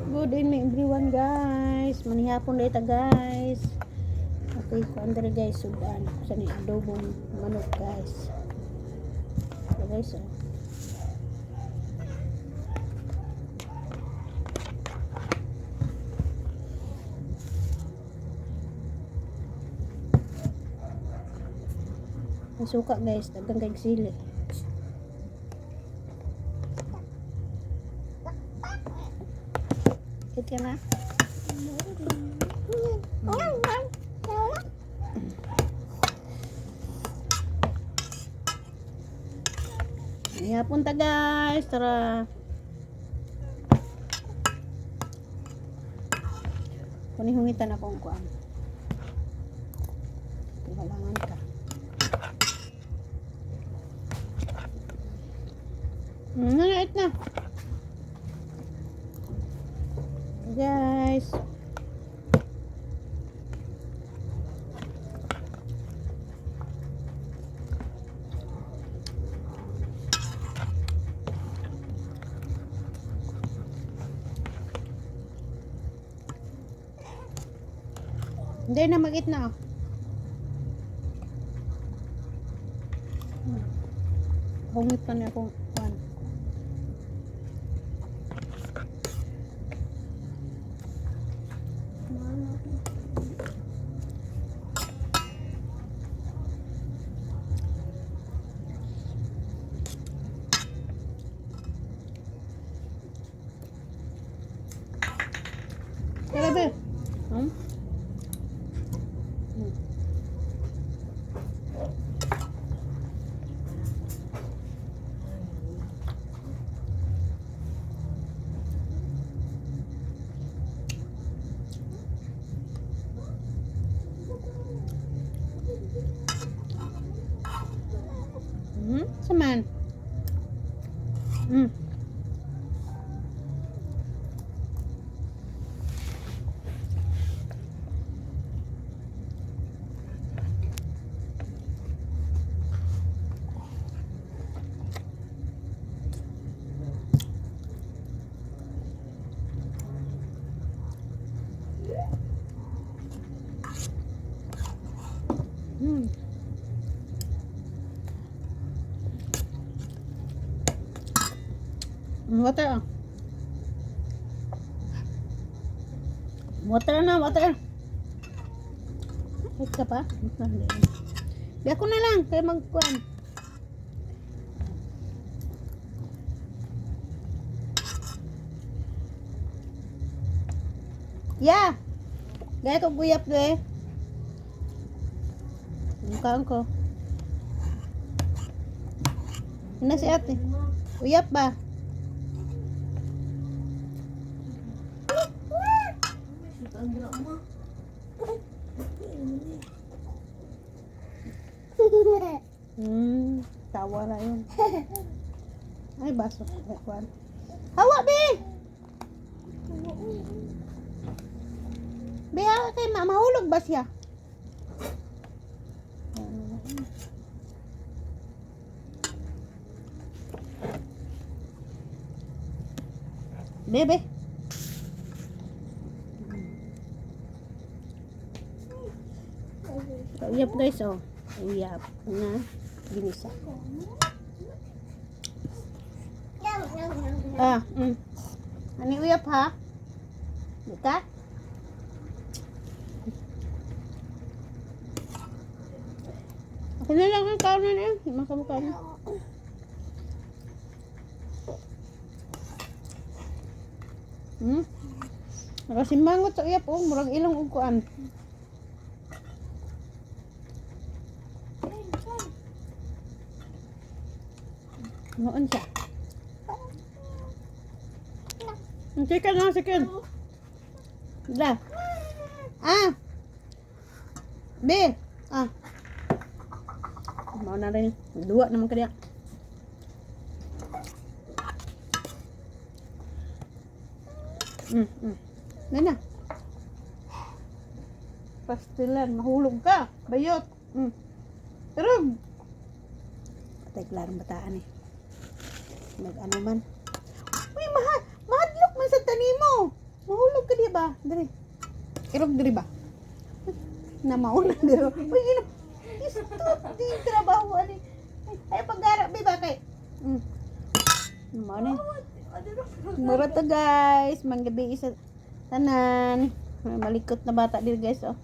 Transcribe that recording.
Good evening everyone guys. Manihapon data guys. Okay, ko andre guys sudan sa ni adobong manok guys. So guys, oh. May suka guys, dagang kay sili. Kit ka na? Iya punta guys, tara. Hungitan akong kuan. Kailangan ka. Nangait na. Guys. Hindi na magit na. Hungit pa niya akong kuan. Grabe. Saman. Water. Water na, water. Wait ka pa? Di ako na lang, kaya magkuhan. Yeah! Gaya ko buyap do eh. Mukhaan ko. Ano si ate? Uyap ba? Tawa na yun. Ay, baso. Hawa, be! Be, hawa kay ma. Mahulog ba siya? Bebe. Uyap guys, oh. Uyap na ginisa. Ani uyap ha? Dika? Ako na lang ang kaunan eh. Makamukha na. Nakasimangot sa uyap oh. Murag ilong ugkuan. Noon siya. Chicken na, chicken. Dah. B. Mau na rin. Dua naman ka diya. Na. Pastilan, mahulog ka. Bayot. Terug. Patay klarong bataan eh. Nag-ano man. Uy, mahadlok man sa tanimo. ba? Diri. Irog diri ba? Namauna diri. Uy, gino. Isto, di trabaho ani. Ay pagara ba kay. Mao ni. Mura to guys, manggabi isa tanan. Malikot na bata diri guys oh.